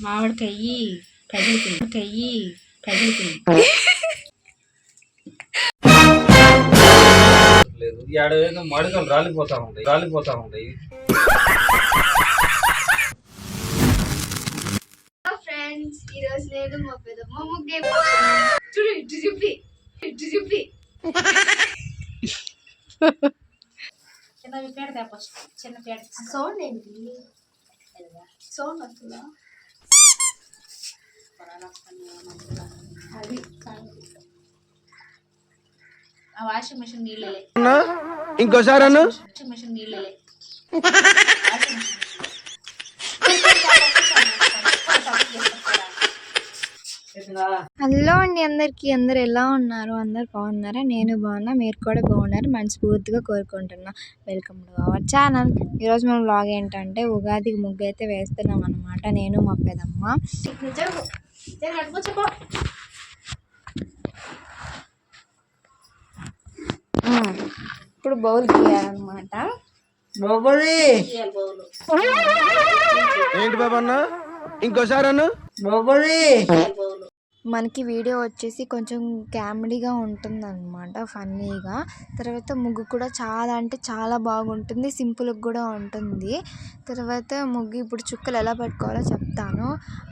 మామిడికాయ పగిలిపోయి లేదు ఏడవేదో మామిడికాయలు రాలిపోతా ఉంటాయి ఫ్రెండ్స్ ఈ రోజు నేను మా పెద్దమ్మ ముగ్గే చూడు ఇటు చూపి చిన్న పేడ సౌండ్ ఏంటి సౌండ్ వస్తుందా అది ఆ వాషింగ్ మిషన్ నీళ్ళలే ఇంకోసారి వాషింగ్ మిషన్ నీళ్ళలే హలో అండి అందరికీ, అందరు ఎలా ఉన్నారు? అందరు బాగున్నారా? నేను బాగున్నా, మీరు కూడా బాగున్నారు మనస్ఫూర్తిగా కోరుకుంటున్నా. Welcome to our channel. ఈరోజు మన వ్లాగ్ ఏంటంటే ఉగాదికి ముగ్గు అయితే వేస్తున్నాం అనమాట, నేను మా పెద్దమ్మ. ఇప్పుడు బౌల్ తీయాలన్నమాట. ఏంటి బాబన్న ఇంకోసారి మనకి వీడియో వచ్చేసి కొంచెం కామెడీగా ఉంటుందన్నమాట, ఫన్నీగా. తర్వాత ముగ్గు కూడా చాలా అంటే చాలా బాగుంటుంది, సింపుల్గా కూడా ఉంటుంది. తర్వాత ముగ్గు ఇప్పుడు చుక్కలు ఎలా పెట్టుకోవాలో చెప్తాను.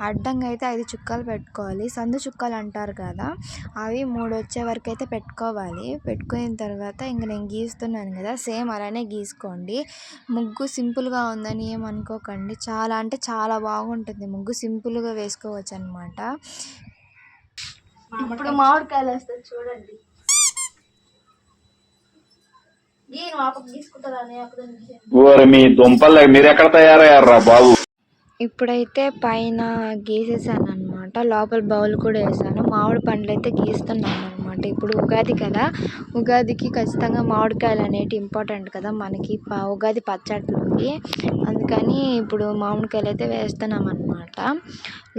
అడ్డంగా అయితే 5 చుక్కలు పెట్టుకోవాలి, సందు చుక్కలు అంటారు కదా, అవి 3 వచ్చే వరకు అయితే పెట్టుకోవాలి. పెట్టుకున్న తర్వాత ఇంక నేను గీస్తున్నాను కదా, సేమ్ అలానే గీసుకోండి. ముగ్గు సింపుల్గా ఉందని ఏమనుకోకండి, చాలా అంటే చాలా బాగుంటుంది ముగ్గు, సింపుల్గా వేసుకోవచ్చు అనమాట. ఇప్పుడు మామిడికాయలు వేస్తారు చూడండి. మీ దుంపలు మీరు ఎక్కడ తయారయ్యారా బాబు? ఇప్పుడైతే పైన గీసేసాను అనమాట, లోపల బౌల్ కూడా వేసాను. మామిడి పండ్లు అయితే గీస్తున్నాను అనమాట. ఇప్పుడు ఉగాది కదా, ఉగాదికి ఖచ్చితంగా మామిడికాయలు అనేవి ఇంపార్టెంట్ కదా మనకి, ఉగాది పచ్చడిలోకి. అందుకని ఇప్పుడు మామిడికాయలు అయితే వేస్తున్నాం అనమాట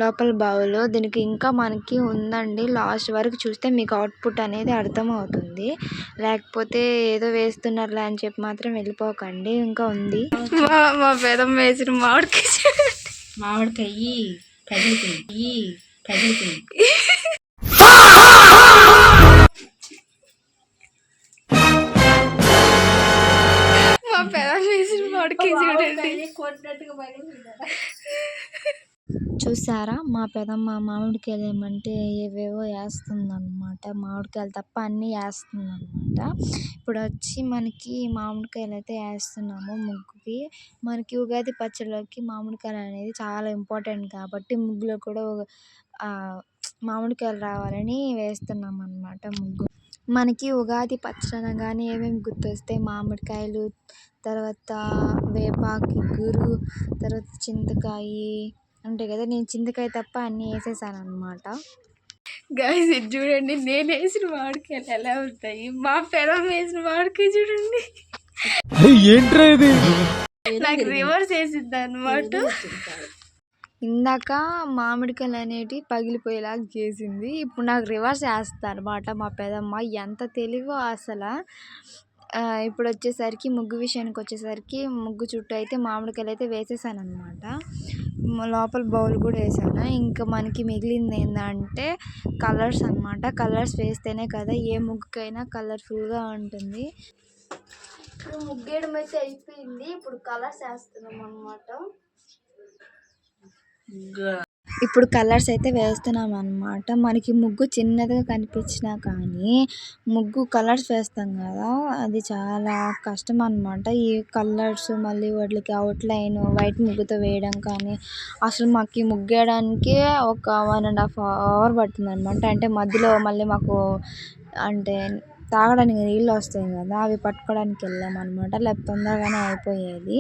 లోపల బౌల్. దీనికి ఇంకా మనకి ఉందండి, లాస్ట్ వరకు చూస్తే మీకు అవుట్పుట్ అనేది అర్థమవుతుంది. లేకపోతే ఏదో వేస్తున్నారులే అని చెప్పి మాత్రం వెళ్ళిపోకండి, ఇంకా ఉంది. మా పెదమ్మ వేసిన మామిడికాయ పగిలిపోయి మా పెదమ్మ వేసిన మామిడికాయ చూడండి. చూసారా, మా పెదమ్మ మామిడికాయలు ఏమంటే ఏవేవో వేస్తుందన్నమాట, మామిడికాయలు తప్ప అన్నీ వేస్తుందన్నమాట. ఇప్పుడు వచ్చి మనకి మామిడికాయలు అయితే వేస్తున్నాము ముగ్గుకి. మనకి ఉగాది పచ్చడిలోకి మామిడికాయలు అనేది చాలా ఇంపార్టెంట్ కాబట్టి ముగ్గులో కూడా మామిడికాయలు రావాలని వేస్తున్నాం అన్నమాట ముగ్గు. మనకి ఉగాది పచ్చడి అనగానే ఏమేమి గుర్తొస్తాయి? మామిడికాయలు, తర్వాత వేపాకు ఇగురు, తర్వాత చింతకాయ ఉంటాయి కదా. నేను చింతకాయ తప్ప అన్నీ వేసేసాను అనమాట. గైస్ ఇది చూడండి, నేను వేసిన మామిడికాయలు ఎలా ఉంటాయి, మా పెదమ్మ వేసిన మామిడికాయ చూడండి. నాకు రివర్స్ వేసిద్ది అనమాట. ఇందాక మామిడికాయలు అనేటివి పగిలిపోయేలాగా చేసింది, ఇప్పుడు నాకు రివర్స్ వేస్తుంది అనమాట మా పెదమ్మ. ఎంత తెలివో అసలు. ఇప్పుడు వచ్చేసరికి ముగ్గు విషయానికి వచ్చేసరికి ముగ్గు చుట్టూ అయితే మామిడికాయలు అయితే వేసేసాను అనమాట, లోపల బౌల్ కూడా వేసాను. ఇంకా మనకి మిగిలింది ఏంటంటే కలర్స్ అనమాట. కలర్స్ వేస్తేనే కదా ఏ ముగ్గుకైనా కలర్ఫుల్గా ఉంటుంది. ఇప్పుడు ముగ్గేయడం అయితే అయిపోయింది, ఇప్పుడు కలర్స్ వేస్తున్నాం అనమాట. ఇప్పుడు కలర్స్ అయితే వేస్తున్నాం అనమాట. మనకి ముగ్గు చిన్నదిగా కనిపించినా కానీ ముగ్గు కలర్స్ వేస్తాం కదా, అది చాలా కష్టం అనమాట. ఈ కలర్స్ మళ్ళీ వాటికి అవుట్లైన్ వైట్ ముగ్గుతో వేయడం కానీ, అసలు మాకు ఈ ముగ్గు వేయడానికి ఒక 1.5 hour పడుతుంది అనమాట. అంటే మధ్యలో మళ్ళీ మాకు అంటే తాగడానికి నీళ్ళు వస్తాయి కదా, అవి పట్టుకోవడానికి వెళ్ళామన్నమాట, లేకపోతే తొందరగానే అయిపోయేది.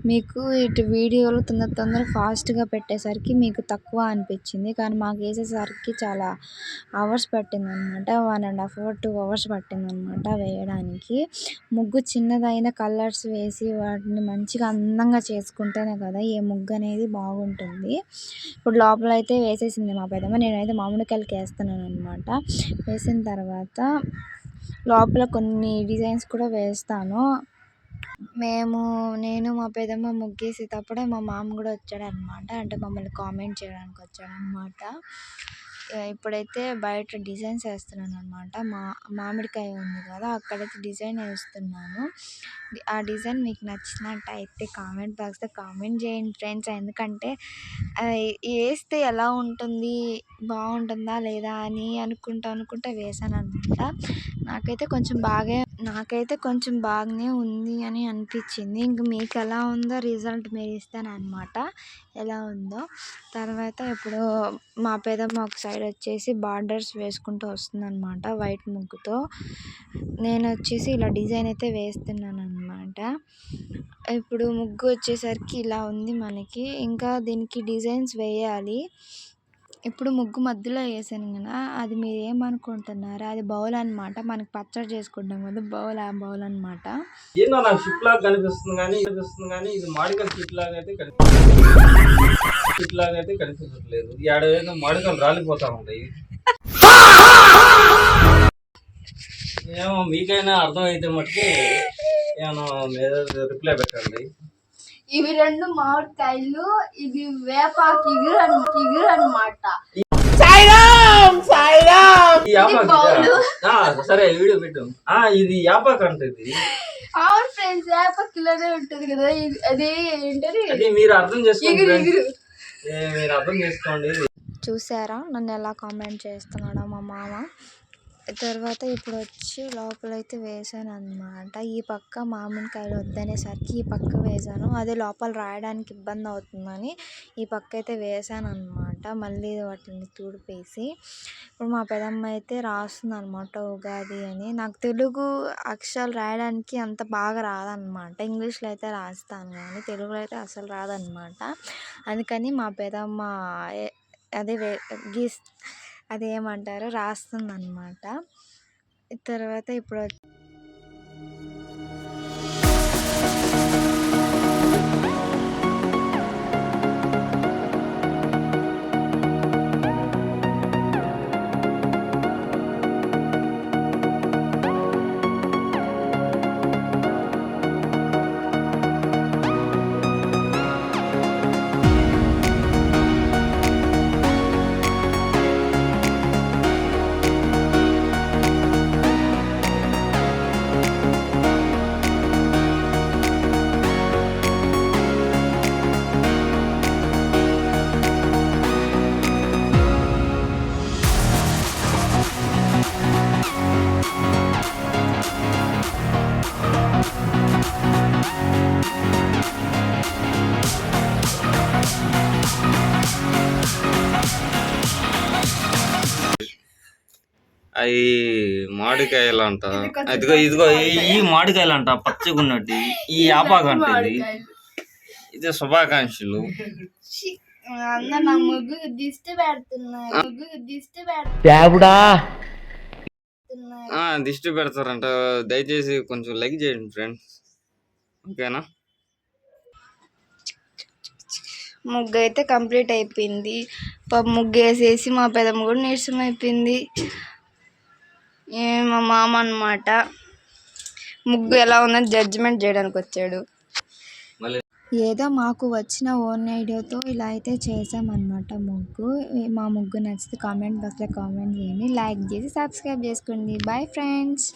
మీకు ఇటు వీడియోలో తొందర ఫాస్ట్గా పెట్టేసరికి మీకు తక్కువ అనిపించింది, కానీ మాకు వేసేసరికి చాలా అవర్స్ పట్టింది అనమాట. 1.5 hour 2 hours పట్టింది అనమాట వేయడానికి. ముగ్గు చిన్నదైన కలర్స్ వేసి వాటిని మంచిగా అందంగా చేసుకుంటేనే కదా ఏ ముగ్గు అనేది బాగుంటుంది. ఇప్పుడు లోపల అయితే వేసేసింది మా పెద్దమ్మ, నేనైతే మామిడికాయలకి వేస్తున్నాను అనమాట. వేసిన తర్వాత లోపల కొన్ని డిజైన్స్ కూడా వేస్తాను. నేను మా పెదమ్మ ముగ్గేసేటప్పుడే మా మామ కూడా వచ్చాడనమాట. అంటే మమ్మల్ని కామెంట్ చేయడానికి వచ్చాడనమాట. ఇప్పుడైతే బయట డిజైన్స్ వేస్తున్నాను అనమాట. మామిడికాయ ఉంది కదా, అక్కడైతే డిజైన్ వేస్తున్నాను. ఆ డిజైన్ మీకు నచ్చినట్టయితే కామెంట్ బాక్స్లో కామెంట్ చేయండి ఫ్రెండ్స్. ఎందుకంటే వేస్తే ఎలా ఉంటుంది, బాగుంటుందా లేదా అని అనుకుంటా వేసాను అనమాట. నాకైతే కొంచెం బాగానే ఉంది అని అనిపించింది. ఇంక మీకు ఎలా ఉందో రిజల్ట్ మీరు ఇస్తానన్నమాట, ఎలా ఉందో. తర్వాత ఇప్పుడు మా పెదమ్మ ఒక సైడ్ వచ్చేసి బార్డర్స్ వేసుకుంటూ వస్తుందన్నమాట వైట్ ముగ్గుతో. నేను వచ్చేసి ఇలా డిజైన్ అయితే వేస్తున్నాను అనమాట. ఇప్పుడు ముగ్గు వచ్చేసరికి ఇలా ఉంది మనకి. ఇంకా దీనికి డిజైన్స్ వేయాలి. ఇప్పుడు ముగ్గు మధ్యలో వేసాను కదా, అది మీరు ఏమనుకుంటున్నారు, అది బౌల్ అనమాట. మనకి పచ్చడి చేసుకుంటాం కదా, ఆ బౌల్ అనమాట. ఏందో నాకు షిప్ లాగా కనిపిస్తుంది కానీ ఇది మామిడికాయ షిప్ లాగా అయితే కనిపించట్లేదు. ఏదో మామిడికాయలు రాలిపోతా ఉంటాయి. ఏమో మీకైనా అర్థమైతే మట్టుకి ఏమో మీద రిప్లై పెట్టండి. ఇవి 2 మామిడికాయలు, ఇది వేపాకు ఇగురు అనమాట. ఈ యాపాకు సరే వీడియో పెట్టు. ఇది యాపాకు అంటది. అవును ఫ్రెండ్స్, వేపాకులోనే ఉంటది కదా, అదే ఏంటది, అది మీరు అర్థం చేసుకోండి. మీరు అర్థం చేసుకోండి. చూసారా నన్ను ఎలా కామెంట్ చేస్తున్నాడో మా మామ. తర్వాత ఇప్పుడు వచ్చి లోపలైతే వేసాను అనమాట. ఈ పక్క మామిడికాయలు వద్దనేసరికి ఈ పక్క వేసాను. అదే లోపల రాయడానికి ఇబ్బంది అవుతుందని ఈ పక్క అయితే వేసాను అనమాట. మళ్ళీ వాటిని తుడిపేసి ఇప్పుడు మా పెదమ్మ అయితే రాస్తుంది అనమాట ఉగాది అని. నాకు తెలుగు అక్షరాలు రాయడానికి అంత బాగా రాదనమాట. ఇంగ్లీష్లో అయితే రాస్తాను కానీ తెలుగులో అయితే అసలు రాదనమాట. అందుకని మా పెదమ్మ అదే అదేమంటారు రాస్తుందన్నమాట. తర్వాత ఇప్పుడు అవి మామిడికాయలు అంట. ఇదిగో ఈ మామిడికాయలు అంట పచ్చగా ఉన్నట్టు. ఈ యాపాకు అంటది. ఇది శుభాకాంక్షలు. దిష్టి పెడతారంట. దయచేసి కొంచెం లైక్ చేయండి ఫ్రెండ్స్, ఓకేనా? ముగ్గు అయితే కంప్లీట్ అయిపోయింది. ముగ్గు వేసేసి మా పెదమ్మ కూడా నీరసం అయిపోయింది. మా మామ అన్నమాట ముగ్గు ఎలా ఉందని జడ్జిమెంట్ చేయడానికి వచ్చాడు. ఏదో మాకు వచ్చిన ఓన్ ఐడియాతో ఇలా అయితే చేసామన్నమాట ముగ్గు. మా ముగ్గు నచ్చితే కామెంట్ బాక్స్లో కామెంట్ చేయండి, లైక్ చేసి సబ్స్క్రైబ్ చేసుకోండి. Bye friends.